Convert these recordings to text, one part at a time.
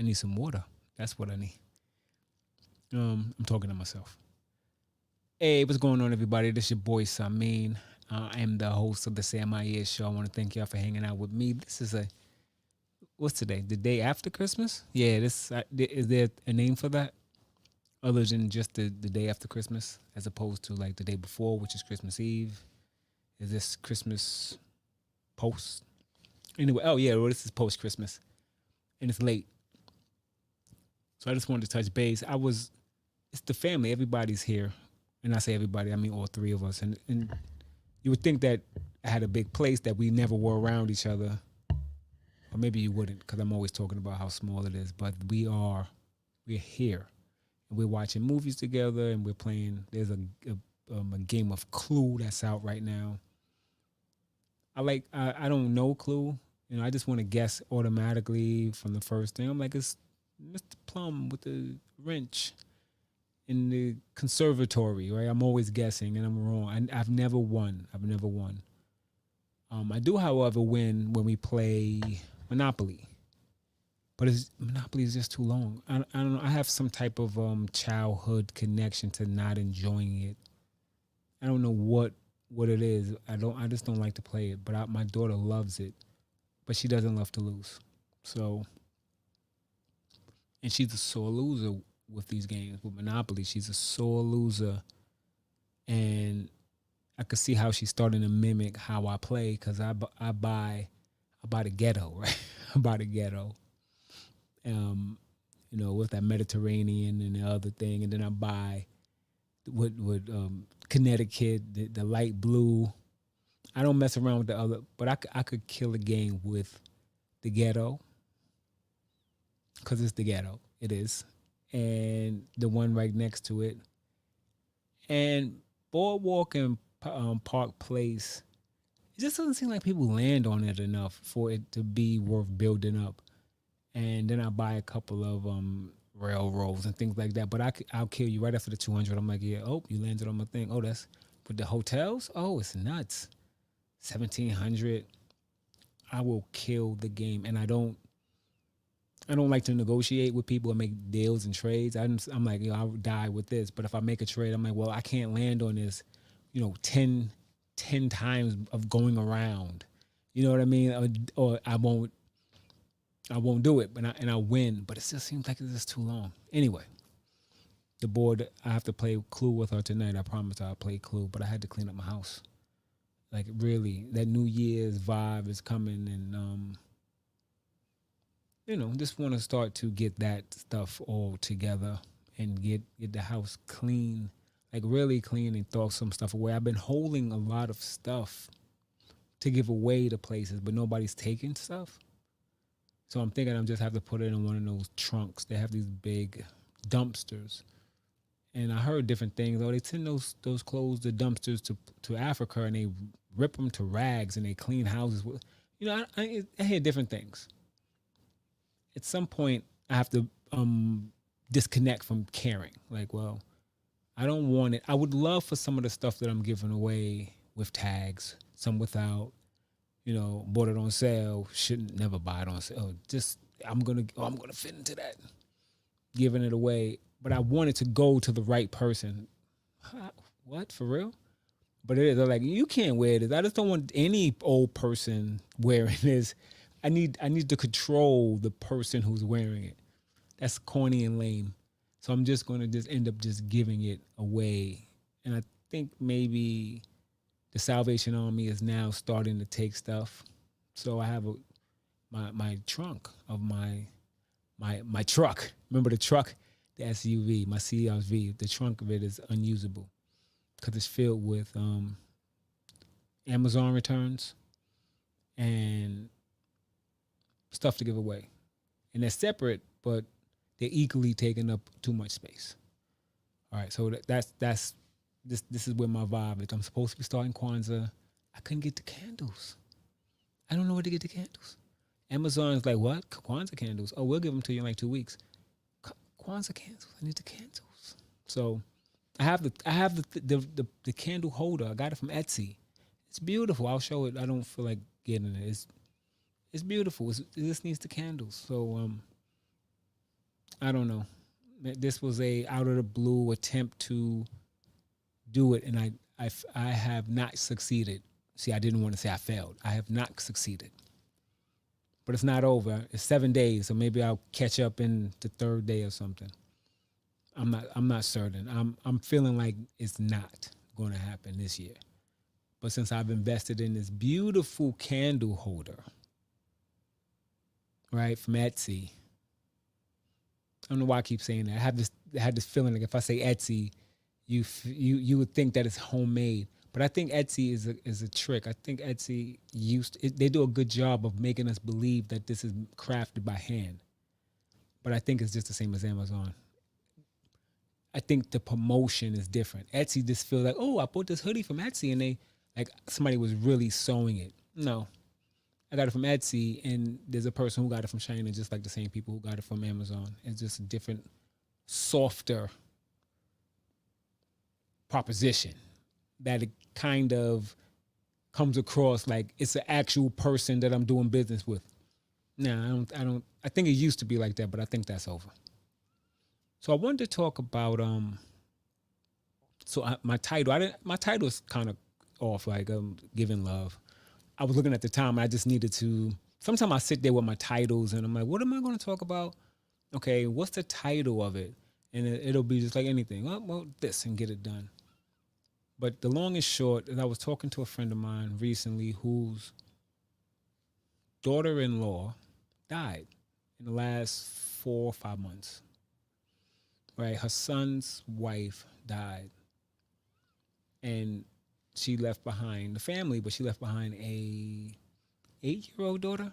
need some water. That's what I need. I'm talking to myself. Hey, what's going on, everybody? This your boy Samin. I am the host of the Sam My Ear Show. I want to thank y'all for hanging out with me. This is a what's today? The day after Christmas? Yeah. This is there a name for that other than just the day after Christmas, as opposed to like the day before, which is Christmas Eve? Is this Christmas post? Anyway, oh yeah, well this is post Christmas and it's late, so I just wanted to touch base. It's the family. Everybody's here, and I say everybody, I mean all three of us. And you would think that I had a big place that we never were around each other, or maybe you wouldn't, because I'm always talking about how small it is. But we're here, and we're watching movies together, and we're playing. There's a game of Clue that's out right now. I don't know Clue. I just want to guess automatically from the first thing. I'm like, it's Mr. Plum with the wrench in the conservatory, right? I'm always guessing and I'm wrong. I've never won. I've never won. I do, however, win when we play Monopoly, but Monopoly is just too long. I don't know. I have some type of childhood connection to not enjoying it. I don't know what it is. I just don't like to play it. But my daughter loves it, but she doesn't love to lose. So, and she's a sore loser with these games. With Monopoly, she's a sore loser, and I could see how she's starting to mimic how I play because I buy the ghetto, right? I buy the ghetto, with that Mediterranean and the other thing, and then I buy with Connecticut, the light blue. I don't mess around with the other, but I could kill a game with the ghetto because it's the ghetto. It is, and the one right next to it, and Boardwalk and Park Place. It just doesn't seem like people land on it enough for it to be worth building up. And then I buy a couple of railroads and things like that. But I'll kill you right after the 200. I'm like, yeah, oh, you landed on my thing. Oh, that's with the hotels. Oh, it's nuts. 1,700. I will kill the game, and I don't like to negotiate with people and make deals and trades. I'm like, I'll die with this. But if I make a trade, I'm like, well, I can't land on this, 10 times of going around. You know what I mean? Or I won't do it, but I win. But it just seems like it's just too long. Anyway, the board, I have to play Clue with her tonight. I promised I'll play Clue, but I had to clean up my house. Like really, that New Year's vibe is coming, and just want to start to get that stuff all together and get the house clean, like really clean, and throw some stuff away. I've been holding a lot of stuff to give away to places, but nobody's taking stuff. So I'm thinking I'm just have to put it in one of those trunks. They have these big dumpsters, and I heard different things. Oh, they send those clothes, the dumpsters to Africa, and they rip them to rags, and they clean houses. I hear different things. At some point I have to disconnect from caring. Like, well, I don't want it. I would love for some of the stuff that I'm giving away with tags, some without, bought it on sale, shouldn't never buy it on sale. Just I'm gonna fit into that, giving it away. But I want it to go to the right person. What, for real? But it is. They're like, you can't wear this. I just don't want any old person wearing this. I need to control the person who's wearing it. That's corny and lame. So I'm just going to just end up just giving it away. And I think maybe the Salvation Army is now starting to take stuff. So I have my trunk of my truck. Remember the truck, the SUV, my CRV. The trunk of it is unusable because it's filled with Amazon returns and stuff to give away, and they're separate, but they're equally taking up too much space. All right, so that's this is where my vibe is. I'm supposed to be starting Kwanzaa. I couldn't get the candles. I don't know where to get the candles. Amazon's like, what? Kwanzaa candles? Oh, we'll give them to you in like 2 weeks. Kwanzaa candles. I need the candles. So I have the candle holder. I got it from Etsy. It's beautiful. I'll show it. I don't feel like getting it. It's beautiful. It just needs the candles. So I don't know. This was a out of the blue attempt to do it, and I have not succeeded. See, I didn't want to say I failed. I have not succeeded, but it's not over. It's 7 days, so maybe I'll catch up in the third day or something. I'm not certain. I'm feeling like it's not going to happen this year. But since I've invested in this beautiful candle holder, right, from Etsy, I don't know why I keep saying that. I had this feeling like if I say Etsy, you would think that it's homemade. But I think Etsy is a trick. I think Etsy they do a good job of making us believe that this is crafted by hand. But I think it's just the same as Amazon. I think the promotion is different. Etsy just feels like, oh, I bought this hoodie from Etsy, and they like somebody was really sewing it. No, I got it from Etsy, and there's a person who got it from China, just like the same people who got it from Amazon. It's just a different, softer proposition that it kind of comes across like it's an actual person that I'm doing business with. No, I don't. I think it used to be like that, but I think that's over. So I wanted to talk about my title. My title is kind of off, like giving love. I was looking at the time. I just needed to. Sometimes I sit there with my titles, and I'm like, what am I going to talk about? Okay, what's the title of it? And it'll be just like anything. Well, this and get it done. But the long and short is I was talking to a friend of mine recently whose daughter-in-law died in the last 4 or 5 months. Right, her son's wife died, and she left behind the family, but she left behind a 8-year-old daughter.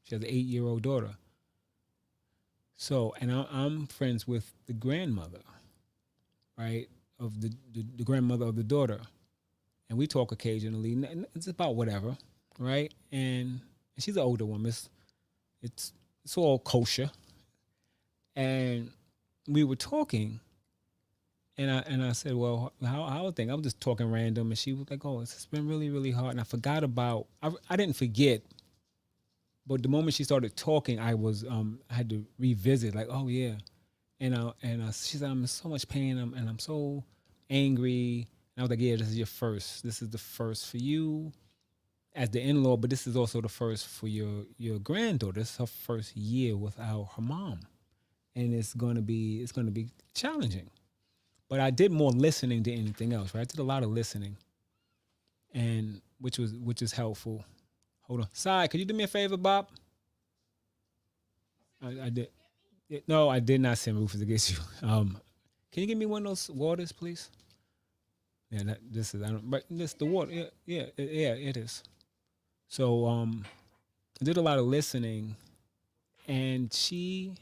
She has an 8-year-old daughter. So, and I'm friends with the grandmother, right, of the grandmother of the daughter, and we talk occasionally. And it's about whatever, right? And she's an older woman. It's it's all kosher, and we were talking, and I said, well, how I think I was just talking random, and she was like, oh, it's been really really hard, and I forgot about I didn't forget, but the moment she started talking, I had to revisit, like, oh yeah, she said, I'm in so much pain, and I'm so angry, and I was like, yeah, this is your first, this is the first for you as the in-law, but this is also the first for your granddaughter. This is her first year without her mom, and it's gonna be challenging. But I did more listening than anything else, right? I did a lot of listening, and which is helpful. Hold on, Sai, could you do me a favor, Bob? I did. No, I did not send Rufus against you. Can you give me one of those waters, please? Yeah, this is I don't. But this the water. Yeah, yeah, yeah. It is. So I did a lot of listening, and she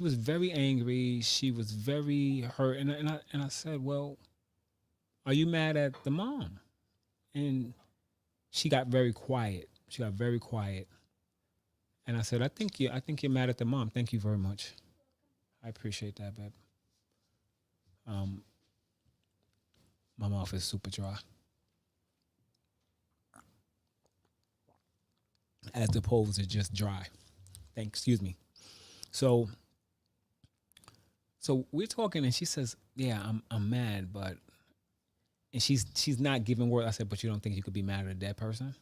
was very angry. She was very hurt, and I said, well, are you mad at the mom? And she got very quiet. She got very quiet. And I said, I think you're mad at the mom. Thank you very much. I appreciate that, babe. Um, my mouth is super dry, as opposed to just dry. Excuse me. So, so we're talking, and she says, "Yeah, I'm mad, but," and she's not giving word. I said, "But you don't think you could be mad at a dead person?"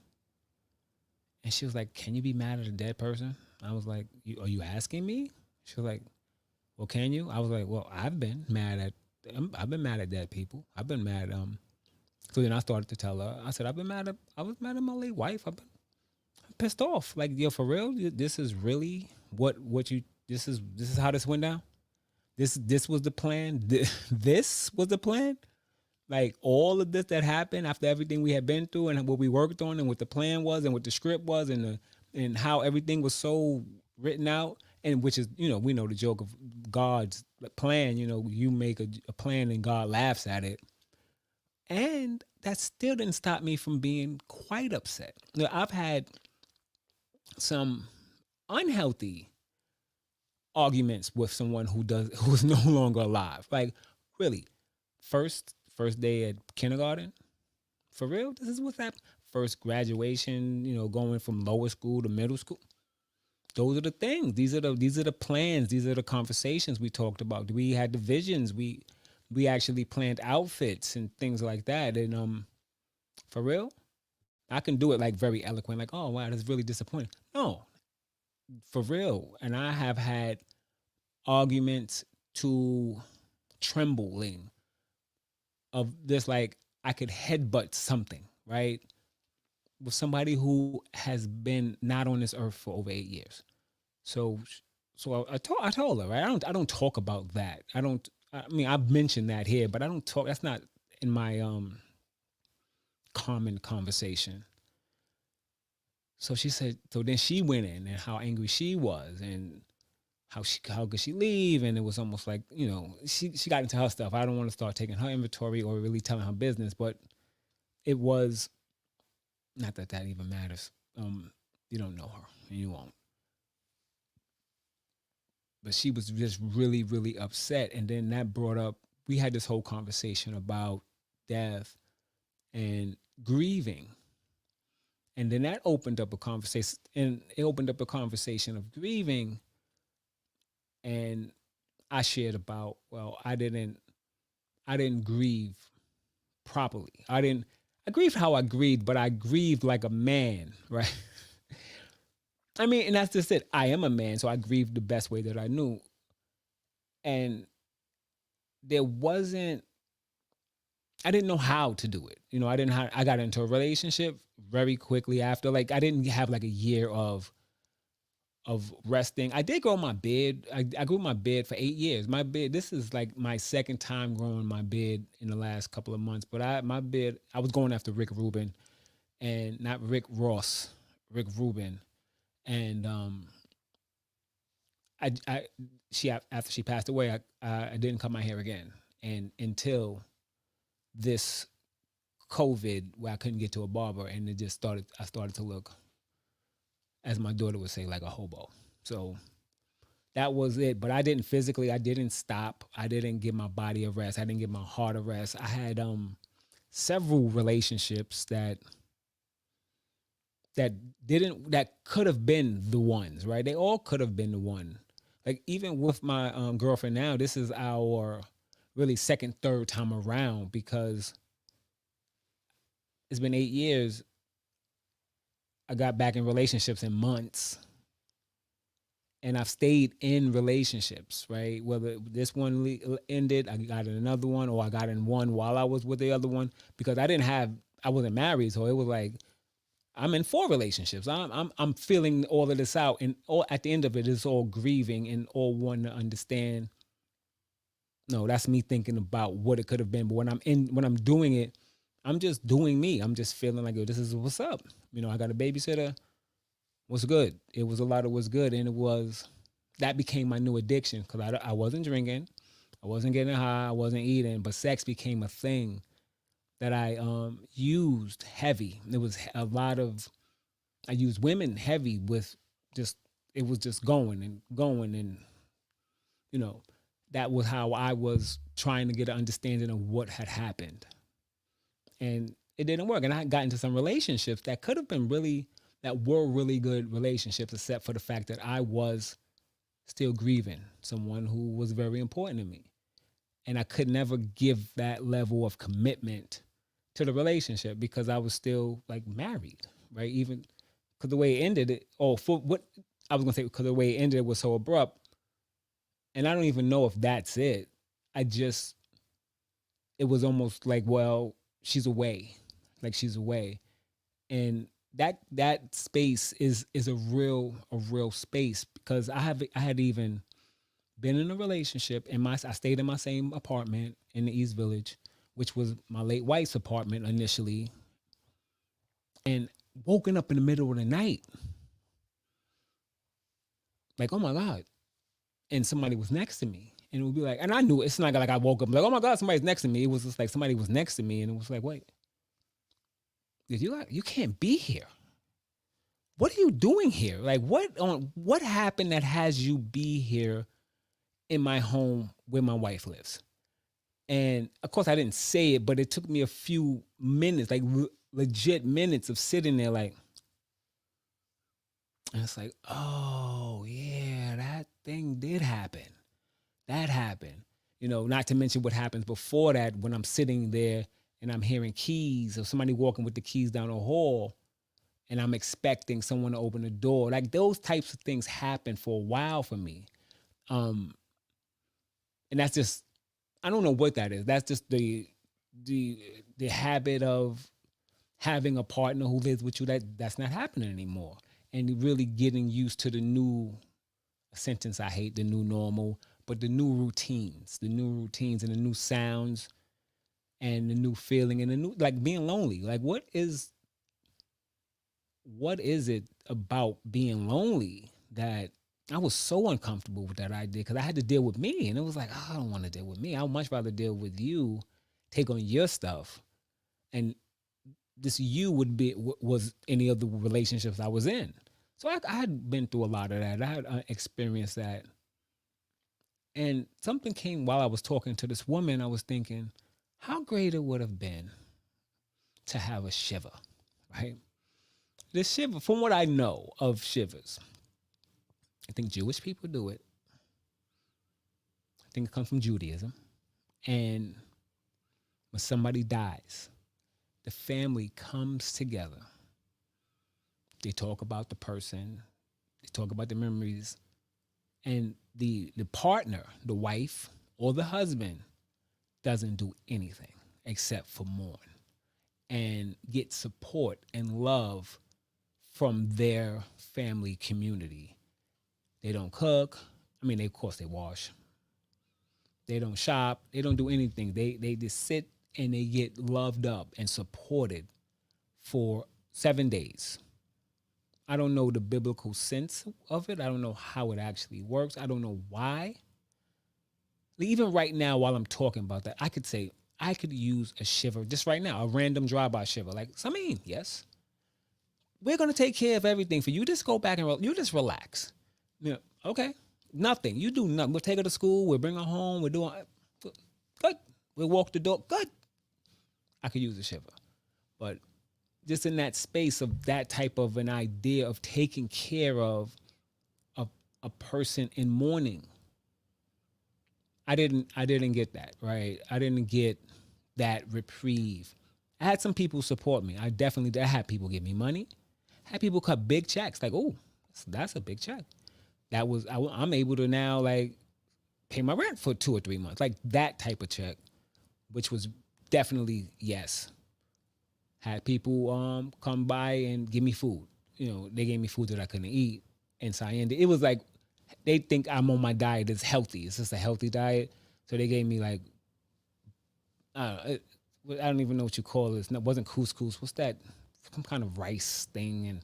And she was like, "Can you be mad at a dead person?" I was like, "Are you asking me?" She was like, well, can you? I was like, well, I've been mad at dead people. I've been mad. So then I started to tell her. I said, I was mad at my late wife. I've been pissed off. Like, yo, for real, this is really what you. This is how this went down. This was the plan. This was the plan. Like all of this that happened after everything we had been through and what we worked on and what the plan was and what the script was and how everything was so written out, and which is, we know the joke of God's plan. You make a plan and God laughs at it, and that still didn't stop me from being quite upset. I've had some unhealthy arguments with someone who's no longer alive. Like, really, first day at kindergarten, for real, this is what's happened. First graduation, going from lower school to middle school. those are the things. These are the plans. These are the conversations we talked about. We had the visions. We actually planned outfits and things like that. And for real, I can do it like very eloquent, like, oh wow, that's really disappointing. No, for real. And I have had arguments to trembling of this, like I could headbutt something, right? With somebody who has been not on this earth for over 8 years. So, I told her, right? I don't talk about that. I don't. I mean, I've mentioned that here, but I don't talk. That's not in my common conversation. So she said. So then she went in and how angry she was and how could she leave, and it was almost like she got into her stuff. I don't want to start taking her inventory or really telling her business, but it was not that that even matters. You don't know her and you won't. But she was just really, really upset. And then that brought up, we had this whole conversation about death and grieving. And then that opened up a conversation, and it opened up a conversation of grieving. And I shared about, well, I didn't grieve properly. I grieved how I grieved, but I grieved like a man, right? I mean, and that's just it. I am a man, so I grieved the best way that I knew. And there wasn't I didn't know how to do it. I got into a relationship very quickly after. Like I didn't have like a year of resting. I did grow my beard. I grew my beard for 8 years. My beard. This is like my second time growing my beard in the last couple of months. But my beard. I was going after Rick Rubin, and not Rick Ross. Rick Rubin, and I she after she passed away, I didn't cut my hair again, and until this COVID where I couldn't get to a barber, and it just started. I started to look, as my daughter would say, like a hobo. So that was it. But I didn't physically. I didn't stop. I didn't give my body a rest. I didn't give my heart a rest. I had several relationships that didn't that could have been the ones, right? They all could have been the one. Like even with my girlfriend now, this is our really second, third time around because it's been 8 years. I got back in relationships in months, and I've stayed in relationships, right? Whether this one ended, I got in another one, or I got in one while I was with the other one because I wasn't married, so it was like I'm in four relationships. I'm feeling all of this out, and all at the end of it is all grieving and all wanting to understand. No, that's me thinking about what it could have been. But when I'm doing it, I'm just doing me. I'm just feeling like, yo, this is what's up. I got a babysitter. What's good? It was a lot of what's good, and that became my new addiction because I wasn't drinking, I wasn't getting high, I wasn't eating, but sex became a thing that I used heavy. There was a lot of I used women heavy with just it was just going and going and you know that was how I was trying to get an understanding of what had happened, and it didn't work. And I got into some relationships that could have been that were really good relationships, except for the fact that I was still grieving someone who was very important to me, and I could never give that level of commitment to the relationship because I was still like married, right? Even because the way it ended, for what I was gonna say, because the way it ended was so abrupt, and I don't even know if that's it. I just it was almost like, well, she's away, like she's away, and that space is a real space because I had even been in a relationship and I stayed in my same apartment in the East Village, which was my late wife's apartment initially, and woken up in the middle of the night, like, oh my God. And somebody was next to me. And it would be like, and I knew it's not like I woke up like, oh my God, somebody's next to me. It was just like somebody was next to me, and it was like, wait, did you can't be here. What are you doing here? Like what happened that has you be here in my home where my wife lives? And of course, I didn't say it, but it took me a few minutes, like legit minutes of sitting there, like, And it's like, oh yeah, that thing did happen. That happened. Not to mention what happens before that when I'm sitting there and I'm hearing keys or somebody walking with the keys down the hall and I'm expecting someone to open the door. Like those types of things happen for a while for me. Um, and that's just I don't know what that is. That's just the the habit of having a partner who lives with you that's not happening anymore. And really getting used to the new sentence I hate, the new normal, but the new routines and the new sounds and the new feeling and the new like being lonely. Like what is it about being lonely that I was so uncomfortable with that idea because I had to deal with me and it was like, oh, I don't want to deal with me. I'd much rather deal with you, take on your stuff, and this you would be was any of the relationships I was in. So I had been through a lot of that. I had experienced that, and something came while I was talking to this woman. I was thinking, how great it would have been to have a shiver, right? The shiver, from what I know of shivers, I think Jewish people do it. I think it comes from Judaism. And when somebody dies, the family comes together. They talk about the person, they talk about the memories, and the partner, the wife or the husband, doesn't do anything except for mourn and get support and love from their family community. They don't cook. I mean, of course they wash. They don't shop. They don't do anything. They just sit and they get loved up and supported for 7 days. I don't know the biblical sense of it. I don't know how it actually works. I don't know why. Even right now, while I'm talking about that, I could say I could use a shiver just right now, a random drive-by shiver. Like, I mean, yes, we're gonna take care of everything for you. Just go back and you just relax. Yeah, okay. Nothing. You do nothing. We'll take her to school. We'll bring her home. We're doing good. We'll walk the dog. Good. I could use a shiver, but just in that space of that type of an idea of taking care of a, a person in mourning, I didn't get that, right. I didn't get that reprieve. I had some people support me. I definitely did. I had people give me money. I had people cut big checks. Like, oh, that's a big check. I'm able to now like pay my rent for 2 or 3 months, like that type of check, which was definitely yes. Had people come by and give me food. They gave me food that I couldn't eat, and so it was like they think I'm on my diet is healthy. It's just a healthy diet, so they gave me like I don't even know what you call this. No, it wasn't couscous. What's that? Some kind of rice thing, and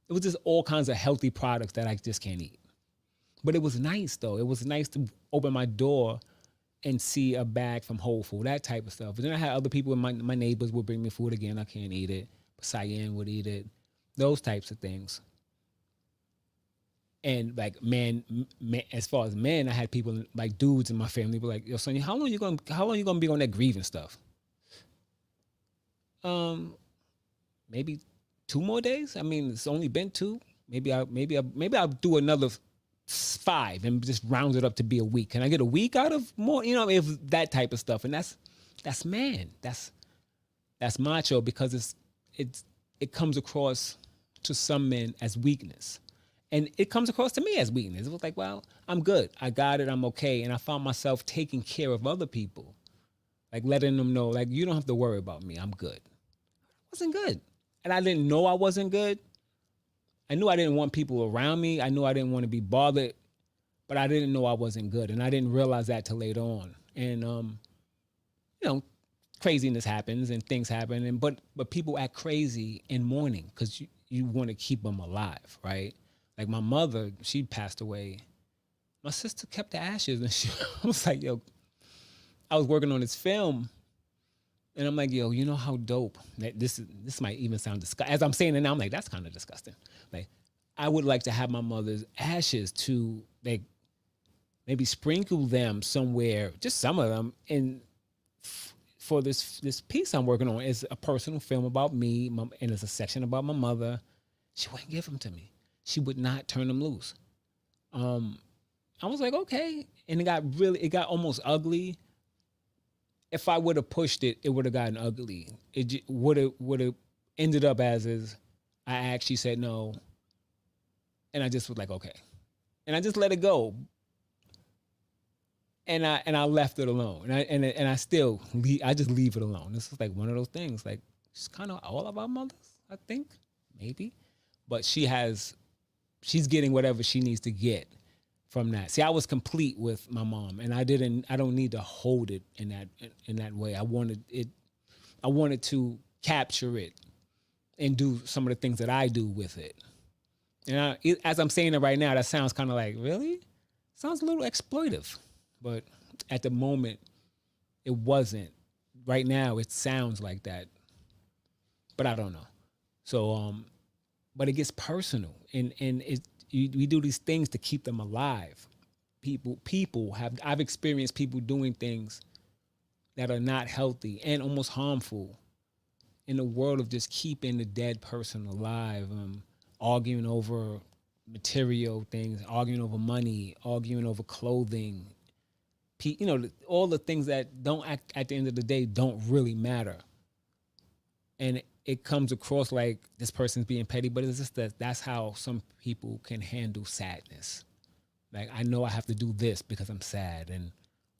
it was just all kinds of healthy products that I just can't eat. But it was nice though. It was nice to open my door and see a bag from Whole Food, that type of stuff. But then I had other people, my neighbors would bring me food again. I can't eat it. But Cyan would eat it. Those types of things. And like man, as far as men, I had people like dudes in my family were like, "Yo, Sonny, how long you gonna be on that grieving stuff?" Um, maybe 2 more days. I mean, it's only been two. Maybe I'll do another 5 and just round it up to be a week. Can I get a week out of more? If that type of stuff. And that's man. That's macho because it comes across to some men as weakness. And it comes across to me as weakness. It was like, well, I'm good. I got it. I'm okay. And I found myself taking care of other people, like letting them know, like, you don't have to worry about me. I'm good. I wasn't good. And I didn't know I wasn't good. I knew I didn't want people around me. I knew I didn't want to be bothered, but I didn't know I wasn't good. And I didn't realize that till later on. And, you know, craziness happens and things happen. But people act crazy in mourning because you want to keep them alive, right? Like my mother, she passed away. My sister kept the ashes and she I was like, yo, I was working on this film and I'm like, yo, you know how dope that this might even sound disgusting. As I'm saying it now, I'm like, that's kind of disgusting. Like, I would like to have my mother's ashes to like maybe sprinkle them somewhere, just some of them, and for this piece I'm working on is a personal film about me, and it's a section about my mother. She wouldn't give them to me. she would not turn them loose. I was like, okay. And it got almost ugly. If I would have pushed it, it would have gotten ugly. It would have ended up as is. I actually said no, and I just was like, okay, and I just let it go. And I left it alone, and I still I just leave it alone. This is like one of those things. Like it's kind of all about mothers, I think, maybe, but she's getting whatever she needs to get from that. See, I was complete with my mom, and I don't need to hold it in that way. I wanted to capture it and do some of the things that I do with it. And as I'm saying it right now, that sounds kind of like, really? Sounds a little exploitive. But at the moment, it wasn't. Right now, it sounds like that. But I don't know. So, but it gets personal. And we do these things to keep them alive. I've experienced people doing things that are not healthy and almost harmful in the world of just keeping the dead person alive, arguing over material things, arguing over money, arguing over clothing, all the things that don't at the end of the day don't really matter. And it comes across like this person's being petty, but it's just that's how some people can handle sadness. Like, I know I have to do this because I'm sad. And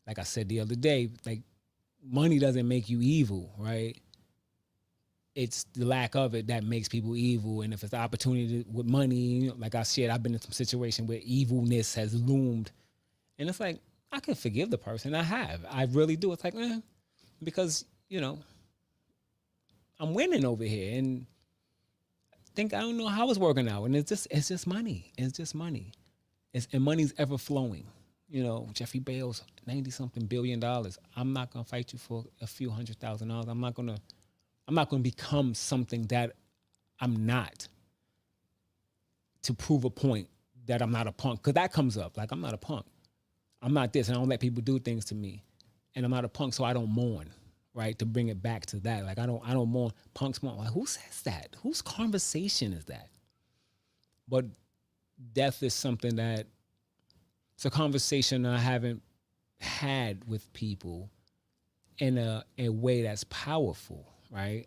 like I said the other day, like, money doesn't make you evil, right? It's the lack of it that makes people evil. And if it's the opportunity with money, like I said, I've been in some situation where evilness has loomed. And it's like, I can forgive the person. I really do. It's like, because, I'm winning over here. And I don't know how it's working out. And it's just money. It's just money. And money's ever flowing. Jeffrey Bezos, $90-something billion. I'm not going to fight you for a few $100,000. I'm not going to become something that I'm not to prove a point that I'm not a punk. Because that comes up. Like, I'm not a punk. I'm not this. And I don't let people do things to me. And I'm not a punk, so I don't mourn, right? To bring it back to that. Like, I don't mourn. Punks mourn. Like, who says that? Whose conversation is that? But death is something that, it's a conversation I haven't had with people in a way that's powerful, right?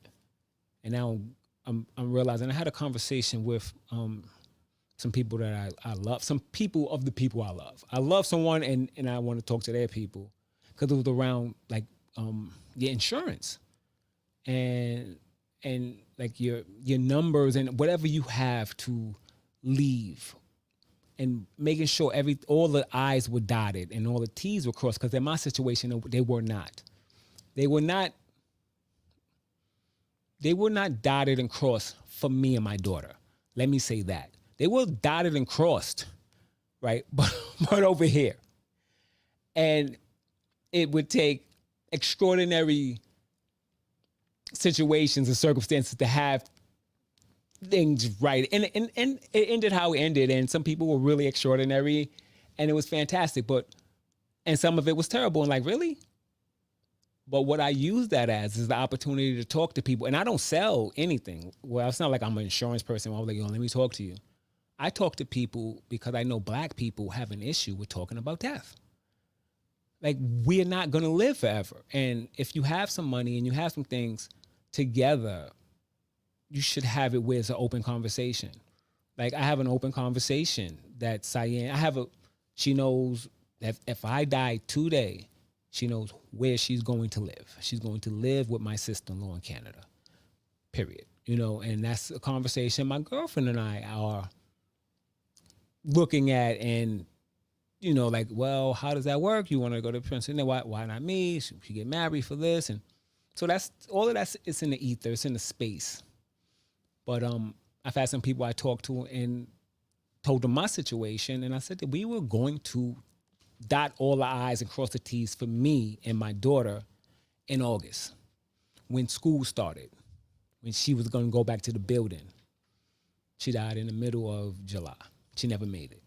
And now I'm realizing I had a conversation with some people that I love, some people of the people I love. I love someone and I want to talk to their people because it was around like your insurance and like your numbers and whatever you have to leave. And making sure all the I's were dotted and all the T's were crossed. Because in my situation, they were not. They were not dotted and crossed for me and my daughter. Let me say that. They were dotted and crossed, right? But over here. And it would take extraordinary situations and circumstances to have things right. And it ended how it ended. And some people were really extraordinary and it was fantastic. And some of it was terrible. And like, really? But what I use that as is the opportunity to talk to people. And I don't sell anything. Well, it's not like I'm an insurance person. I'm like, let me talk to you. I talk to people because I know Black people have an issue with talking about death. Like, we're not going to live forever. And if you have some money and you have some things together, you should have it where it's an open conversation. Like, I have an open conversation that Cyan, she knows that if I die today, she knows where she's going to live. She's going to live with my sister-in-law in Canada, period. And that's a conversation my girlfriend and I are looking at and, like, well, how does that work? You want to go to Prince? Why not me? Should she get married for this? And so that's, all of that, it's in the ether, it's in the space. But I've had some people I talked to and told them my situation, and I said that we were going to dot all the I's and cross the T's for me and my daughter in August when school started, when she was going to go back to the building. She died in the middle of July. She never made it,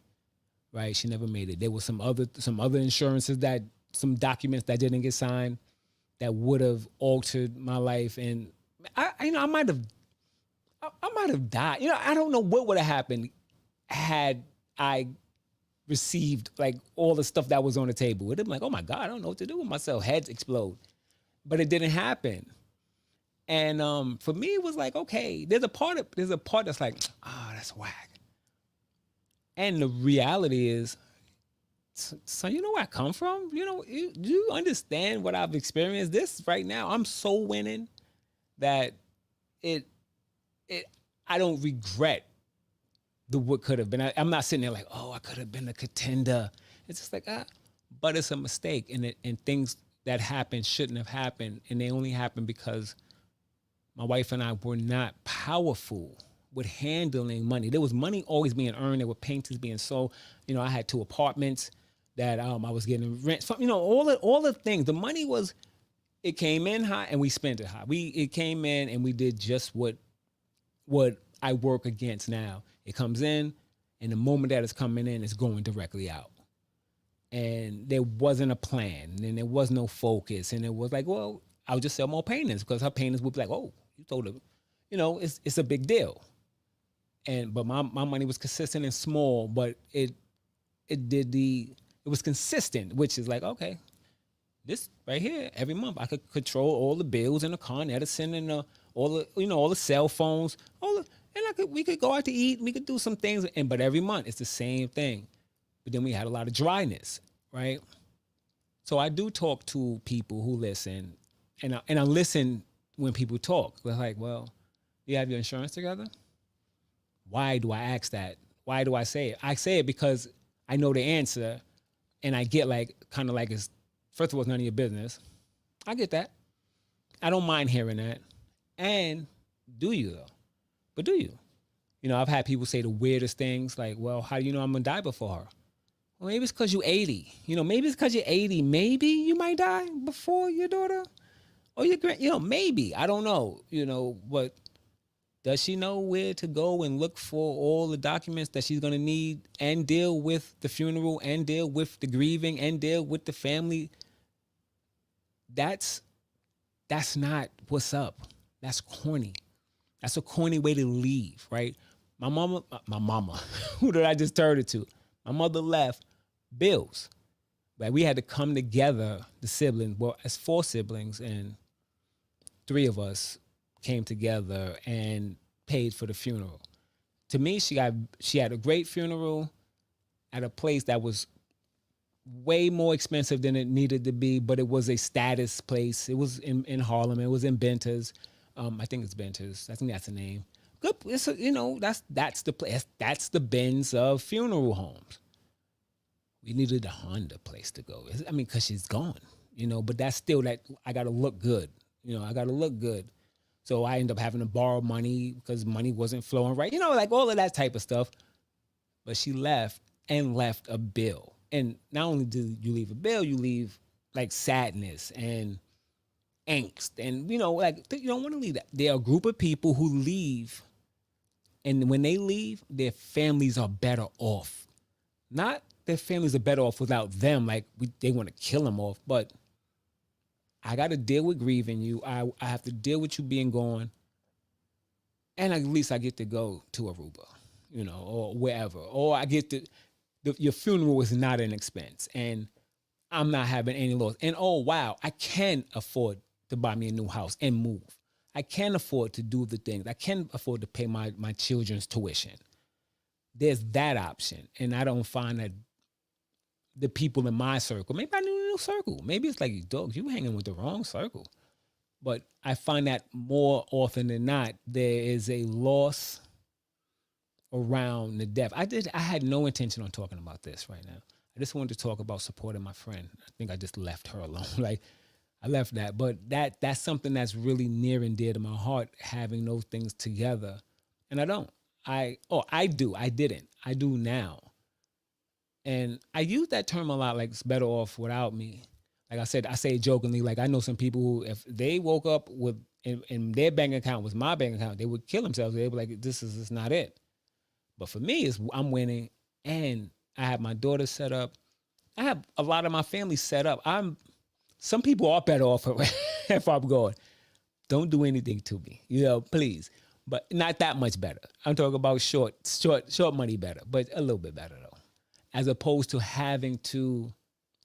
right? She never made it. There was some other insurances some documents that didn't get signed that would have altered my life, and I might have died. I don't know what would have happened had I received like all the stuff that was on the table. It'd be like, oh my God, I don't know what to do with myself. Heads explode. But it didn't happen. And for me, it was like, okay, there's a part that's like, oh, that's whack. And the reality is, so you know where I come from? You know, do you understand what I've experienced? This right now, I'm so winning that it it I don't regret the what could have been. I'm not sitting there like, oh, I could have been a contender. It's just like, but it's a mistake, and things that happened shouldn't have happened, and they only happened because my wife and I were not powerful with handling money. There was money always being earned. There were paintings being sold. You know, I had 2 apartments that I was getting rent from. You know, all the things. The money was, it came in high and we spent it high. It came in and we did just what I work against now. It comes in, and the moment that it's coming in, it's going directly out. And there wasn't a plan, and there was no focus, and it was like, well, I'll just sell more paintings because her paintings would be like, oh, you told her, you know, it's a big deal. But my money was consistent and small, but it was consistent, which is like, okay, this right here, every month I could control all the bills in the Con Edison and all the cell phones, and we could go out to eat, we could do some things, but every month it's the same thing. But then we had a lot of dryness, right? So I do talk to people who listen, and I listen when people talk. They're like, well, you have your insurance together? Why do I ask that? Why do I say it? I say it because I know the answer, and I get like, kind of like, it's, first of all, it's none of your business. I get that. I don't mind hearing that. And do you though? But do you? You know, I've had people say the weirdest things like, well, how do you know I'm gonna die before her? Well, maybe it's because you're 80. You know, maybe it's because you're 80. Maybe you might die before your daughter or your grand. You know, maybe. I don't know. You know, but does she know where to go and look for all the documents that she's gonna need and deal with the funeral and deal with the grieving and deal with the family? That's not what's up. That's corny. That's a corny way to leave, right? My mama, who did I just turn it to? My mother left bills. But we had to come together, the siblings, well, as 4 siblings, and 3 of us came together and paid for the funeral. To me, she had a great funeral at a place that was way more expensive than it needed to be, but it was a status place. It was in Harlem. It was in Benter's. I think it's Benter's. I think that's the name. Good. That's the place. That's the Benz of funeral homes. We needed a Honda place to go. I mean, because she's gone, but that's still that I got to look good. I got to look good. So I end up having to borrow money because money wasn't flowing right. Like all of that type of stuff. But she left a bill. And not only do you leave a bill, you leave like sadness and angst. And, you don't want to leave that. There are a group of people who leave. And when they leave, their families are better off. Not their families are better off without them. Like they want to kill them off. But I got to deal with grieving you. I have to deal with you being gone. And at least I get to go to Aruba, or wherever. Or I get to, your funeral is not an expense. And I'm not having any loss. And oh, wow, I can afford to buy me a new house and move. I can afford to do the things. I can afford to pay my children's tuition. There's that option. And I don't find that the people in my circle, maybe I need a new circle. Maybe it's like, dog, you hanging with the wrong circle. But I find that more often than not, there is a loss around the death. I had no intention on talking about this right now. I just wanted to talk about supporting my friend. I think I just left her alone. Like I left that. But that's something that's really near and dear to my heart, having those things together. And I don't. I do. I didn't. I do now. And I use that term a lot, like it's better off without me. Like I said, I say it jokingly, like I know some people who, if they woke up with, and their bank account was my bank account, they would kill themselves. They'd be like, this is not it. But for me, I'm winning, and I have my daughter set up. I have a lot of my family set up. Some people are better off if I'm going. Don't do anything to me, please. but not that much better. I'm talking about short money better, but a little bit better though. As opposed to having to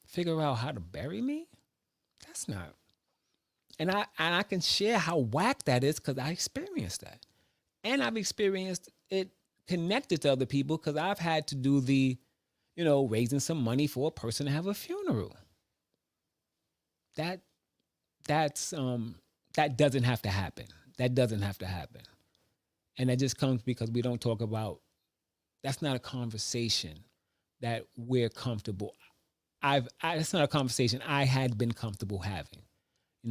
figure out how to bury me. That's not. And I can share how whack that is because I experienced that, and I've experienced it connected to other people because I've had to do the, raising some money for a person to have a funeral. That that's that doesn't have to happen. That doesn't have to happen. And that just comes because we don't talk about, that's not a conversation that we're comfortable. That's not a conversation I had been comfortable having.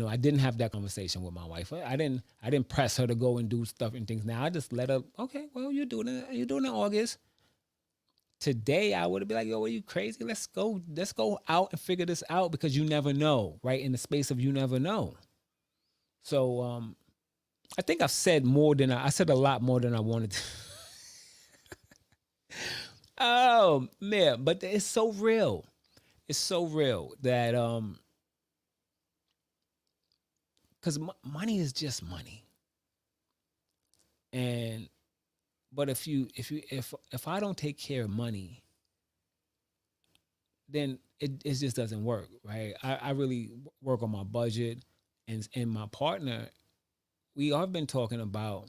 I didn't have that conversation with my wife. I didn't press her to go and do stuff and things. Now I just let her, okay, well, you're doing it in August. Today I would have been like, yo, are you crazy? Let's go out and figure this out because you never know, right? In the space of you never know. So I think I've said more than I said a lot more than I wanted to. Oh man, but it's so real. It's so real that because money is just money, and but if I don't take care of money, then it just doesn't work, right? I really work on my budget, and my partner, we have been talking about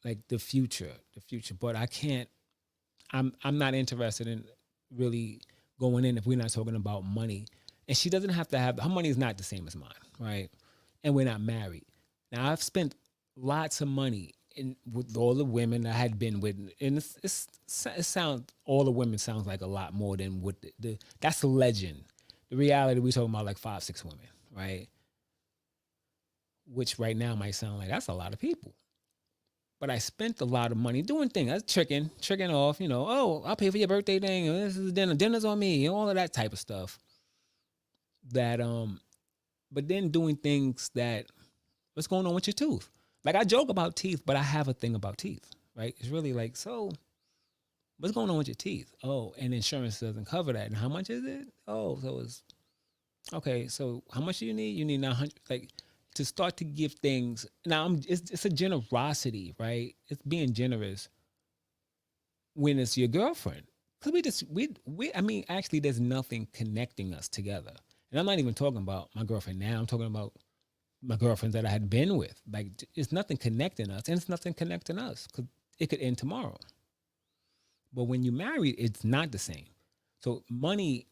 like the future, but I can't. I'm not interested in really going in if we're not talking about money. And she doesn't have to have her money is not the same as mine, right? And we're not married. Now I've spent lots of money with all the women I had been with, and it sounds all the women sounds like a lot more than what that's the legend. The reality we talking about like 5 6 women, right? Which right now might sound like that's a lot of people. But I spent a lot of money doing things. I was tricking off, oh, I'll pay for your birthday thing. This is dinner's on me, all of that type of stuff. That but then doing things that what's going on with your tooth? Like I joke about teeth, but I have a thing about teeth, right? It's really like, so what's going on with your teeth? Oh, and insurance doesn't cover that. And how much is it? Oh, so it's okay. So how much do you need? You need 900. Like to start to give things. Now it's a generosity, right? It's being generous when it's your girlfriend. Cause we I mean actually there's nothing connecting us together. And I'm not even talking about my girlfriend now. I'm talking about my girlfriends that I had been with. Like it's nothing connecting us, and it's nothing connecting us because it could end tomorrow. But when you married, it's not the same. So money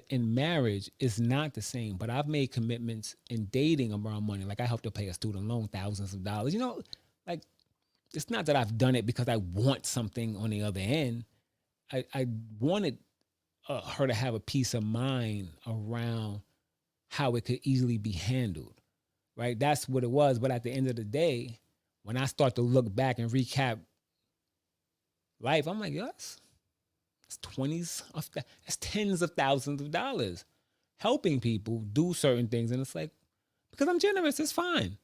in marriage is not the same. But I've made commitments in dating around money. Like I helped her pay a student loan, thousands of dollars. Like it's not that I've done it because I want something on the other end. I wanted her to have a peace of mind around how it could easily be handled, right? That's what it was. But at the end of the day, when I start to look back and recap life, I'm like, yes, it's it's tens of thousands of dollars helping people do certain things. And it's like, because I'm generous, it's fine.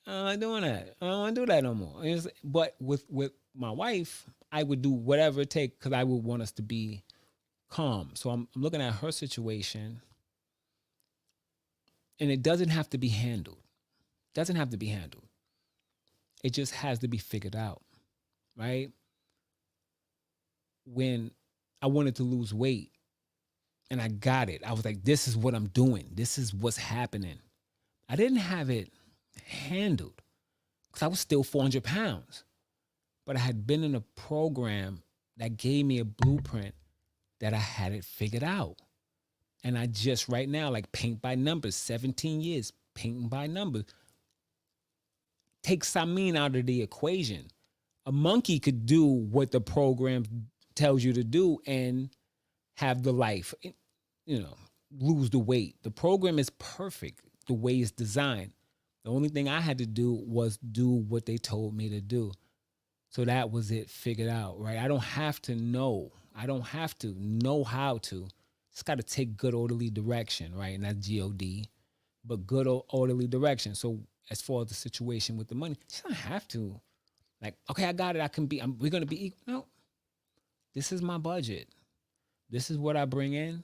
I'm not doing that. I don't want to do that no more. But with my wife, I would do whatever it takes because I would want us to be calm. So I'm looking at her situation, and it doesn't have to be handled. Doesn't have to be handled. It just has to be figured out, right? When I wanted to lose weight and I got it, I was like, this is what I'm doing. This is what's happening. I didn't have it handled because I was still 400 pounds. But I had been in a program that gave me a blueprint that I had it figured out. And I just right now, like paint by numbers, 17 years, painting by numbers. Take Samin out of the equation. A monkey could do what the program tells you to do and have the life, you know, lose the weight. The program is perfect the way it's designed. The only thing I had to do was do what they told me to do. So that was it figured out, right? I don't have to know. I don't have to know how to. Just got to take good orderly direction, right? And that's God, but good orderly direction. So as far as the situation with the money, you don't have to. Like, okay, I got it. We're gonna be equal. No, this is my budget. This is what I bring in.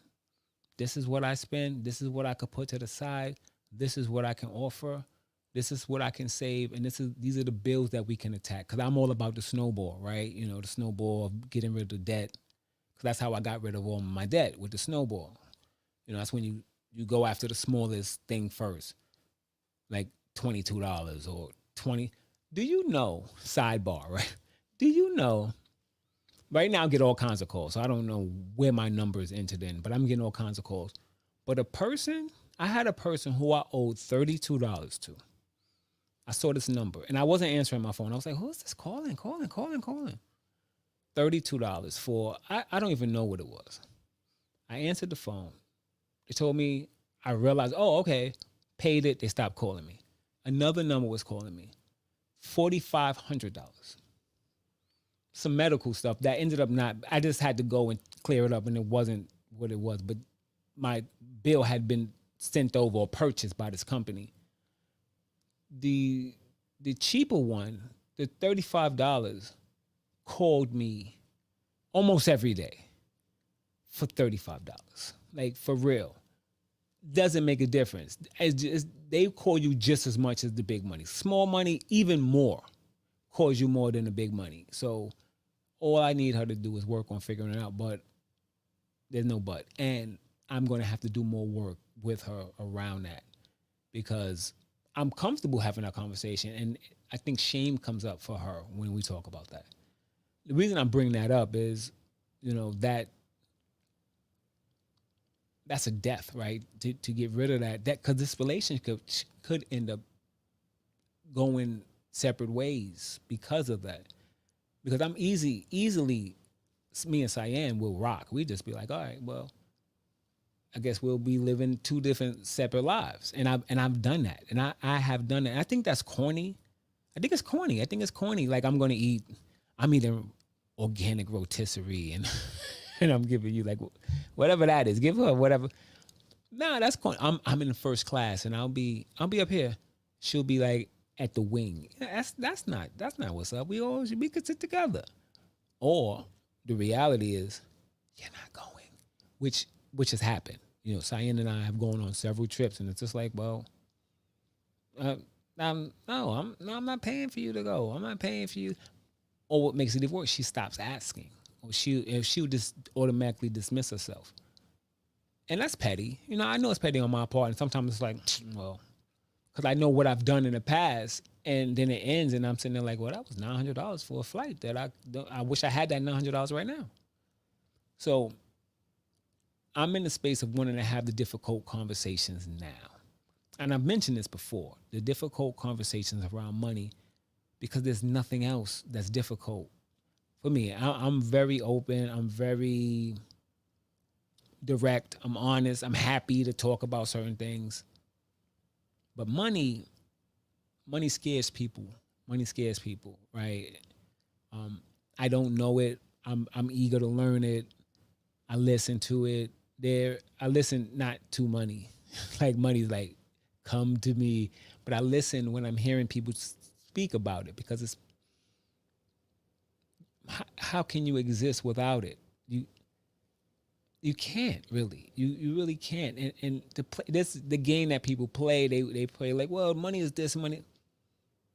This is what I spend. This is what I could put to the side. This is what I can offer. This is what I can save, and these are the bills that we can attack. Because I'm all about the snowball, right? You know, the snowball of getting rid of the debt. Because that's how I got rid of all my debt, with the snowball. You know, that's when you go after the smallest thing first, like $22 or 20. Do you know? Sidebar, right? Do you know? Right now, I get all kinds of calls. So I don't know where my number is entered in, but I'm getting all kinds of calls. But I had a person who I owed $32 to. I saw this number and I wasn't answering my phone. I was like, who's this calling? $32 for, I don't even know what it was. I answered the phone. They told me, I realized, oh, okay, paid it. They stopped calling me. Another number was calling me, $4,500. Some medical stuff that ended up not, I just had to go and clear it up and it wasn't what it was. But my bill had been sent over or purchased by this company. The cheaper one, the $35, called me almost every day for $35. Like, for real. Doesn't make a difference. They call you just as much as the big money. Small money, even more, calls you more than the big money. So all I need her to do is work on figuring it out. But there's no but. And I'm going to have to do more work with her around that, because I'm comfortable having that conversation. And I think shame comes up for her when we talk about that. The reason I'm bringing that up is, you know, that's a death, right? To get rid of that, because this relationship could end up going separate ways because of that. Because I'm easily, me and Cyan will rock. We just be like, all right, well, I guess we'll be living two different separate lives. And I've done that. And I have done that. And I think that's corny. I think it's corny. Like, I'm eating organic rotisserie and and I'm giving you like whatever that is. Give her whatever. Nah, that's corny. I'm in the first class and I'll be up here. She'll be like at the wing. That's not what's up. We could sit together. Or the reality is, you're not going, which has happened. You know, Cyan and I have gone on several trips, and it's just like, well, I'm not paying for you to go. I'm not paying for you. Or what makes it even worse, she stops asking, or she'll just automatically dismiss herself, and that's petty. You know, I know it's petty on my part, and sometimes it's like, well, because I know what I've done in the past, and then it ends, and I'm sitting there like, well, that was $900 for a flight that I wish I had that $900 right now. So I'm in the space of wanting to have the difficult conversations now. And I've mentioned this before, the difficult conversations around money, because there's nothing else that's difficult for me. I'm very open. I'm very direct. I'm honest. I'm happy to talk about certain things. But money scares people. Money scares people, right? I don't know it. I'm eager to learn it. I listen to it. I listen not to money. Like, money's like, come to me. But I listen when I'm hearing people speak about it, because it's, how can you exist without it? You can't really. You really can't. And to play this, the game that people play, they play like, well, money is this, money.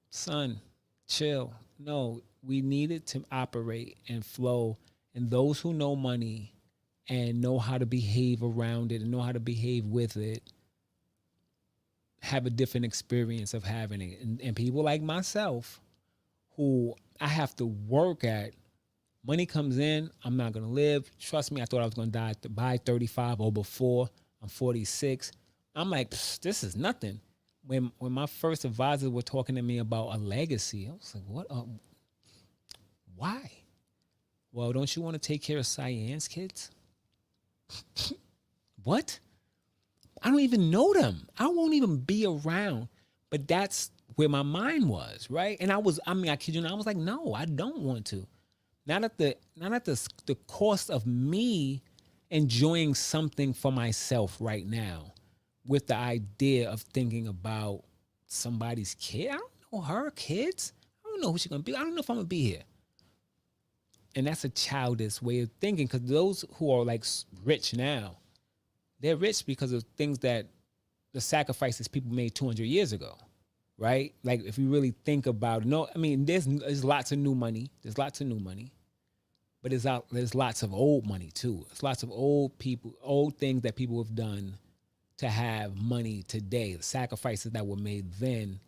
Son, chill. No, we need it to operate and flow. And those who know money and know how to behave around it and know how to behave with it have a different experience of having it. And people like myself, who I have to work at, money comes in, I'm not going to live. Trust me, I thought I was going to die by 35 or before. I'm 46. I'm like, this is nothing. When my first advisors were talking to me about a legacy, I was like, what? Why? Well, don't you want to take care of Cyan's kids? What? I don't even know them. I won't even be around. But that's where my mind was, right? And I kid you not, I was like, no, I don't want to. Not at the cost of me enjoying something for myself right now, with the idea of thinking about somebody's kid. I don't know her kids. I don't know who she's gonna be. I don't know if I'm gonna be here. And that's a childish way of thinking, because those who are like rich now, they're rich because of things that the sacrifices people made 200 years ago. right? Like if you really think about it, no, I mean, there's lots of new money. There's lots of new money, but there's lots of old money too. There's lots of old people, old things that people have done to have money today. The sacrifices that were made then,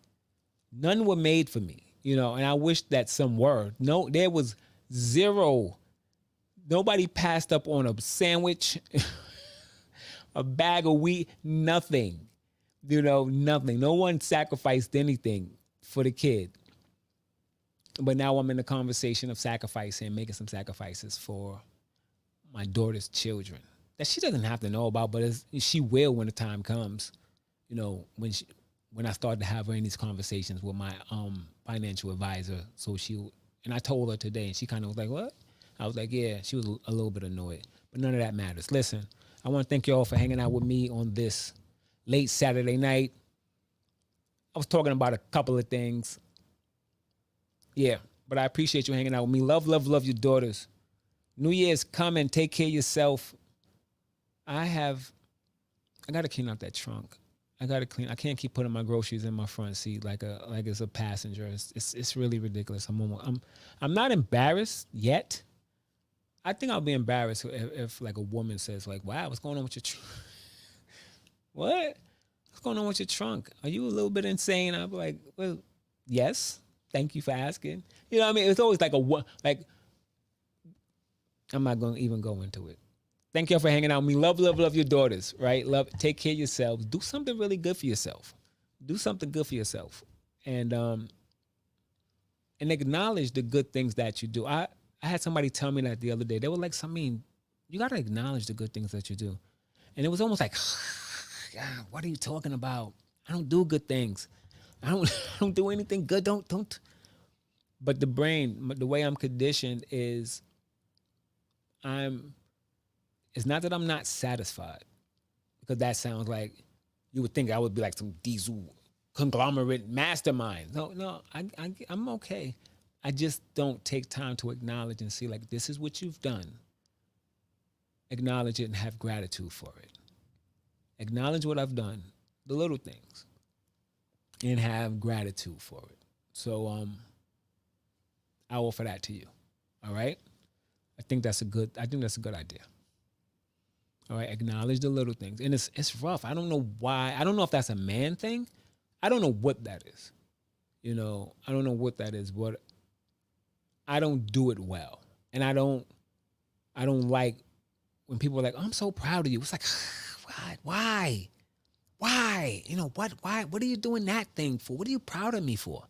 none were made for me, and I wish that some were. No, there was zero. Nobody passed up on a sandwich, a bag of wheat, nothing. Nothing. No one sacrificed anything for the kid. But now I'm in the conversation of sacrificing, making some sacrifices for my daughter's children that she doesn't have to know about, but she will when the time comes. When I started to have her in these conversations with my financial advisor. And I told her today, and she kind of was like, "What?" I was like, "Yeah." She was a little bit annoyed, but none of that matters. Listen, I want to thank you all for hanging out with me on this late Saturday night. I was talking about a couple of things. Yeah, but I appreciate you hanging out with me. Love, love, love your daughters. New Year's coming. Take care of yourself. I got to clean out that trunk. I can't keep putting my groceries in my front seat like it's a passenger. It's really ridiculous. I'm not embarrassed yet. I think I'll be embarrassed if like a woman says like, "Wow, what's going on with your trunk?" What? What's going on with your trunk? Are you a little bit insane? I'll be like, "Well, yes. Thank you for asking." You know what I mean? It's always like I'm not going to even go into it. Thank y'all for hanging out with me. Love, love, love your daughters, right? Love, take care of yourselves. Do something really good for yourself. Do something good for yourself. And acknowledge the good things that you do. I had somebody tell me that the other day. They were like, "Samin, you got to acknowledge the good things that you do." And it was almost like, "God, what are you talking about? I don't do good things. I don't I don't do anything good. Don't." But the brain, the way I'm conditioned is it's not that I'm not satisfied, because that sounds like you would think I would be like some diesel conglomerate mastermind. No, I'm okay. I just don't take time to acknowledge and see like, this is what you've done. Acknowledge it and have gratitude for it. Acknowledge what I've done, the little things, and have gratitude for it. So I offer that to you. All right? I think that's a good idea. All right, acknowledge the little things. And it's rough. I don't know why. I don't know if that's a man thing. I don't know what that is. I don't know what that is, but I don't do it well. And I don't like when people are like, "Oh, I'm so proud of you." It's like, why? Why? Why? What are you doing that thing for? What are you proud of me for?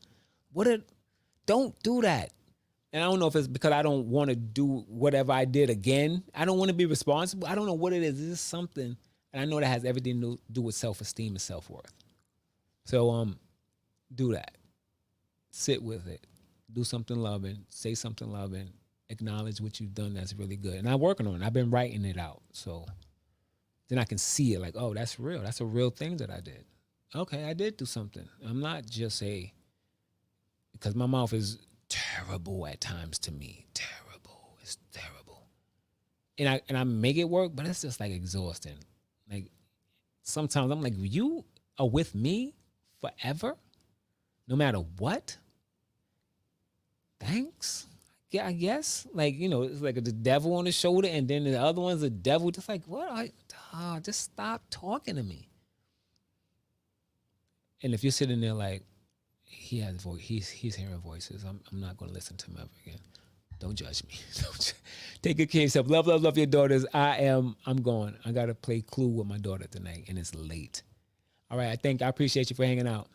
Don't do that. And I don't know if it's because I don't want to do whatever I did again. I don't want to be responsible. I don't know what it is. It's just something. And I know that has everything to do with self-esteem and self-worth. So do that. Sit with it. Do something loving. Say something loving. Acknowledge what you've done that's really good. And I'm working on it. I've been writing it out. So then I can see it like, oh, that's real. That's a real thing that I did. Okay, I did do something. I'm not just because my mouth is terrible at times to me. Terrible. It's terrible. And I make it work, but it's just like exhausting. Like sometimes I'm like, you are with me forever, no matter what. Thanks. Yeah, I guess. Like, it's like the devil on the shoulder, and then the other one's the devil. Just like, what? Just stop talking to me. And if you're sitting there like, he has voice. He's hearing voices. I'm not going to listen to him ever again. Don't judge me. Take good care of yourself. Love, love, love your daughters. I'm going. I got to play Clue with my daughter tonight, and it's late. All right. I appreciate you for hanging out.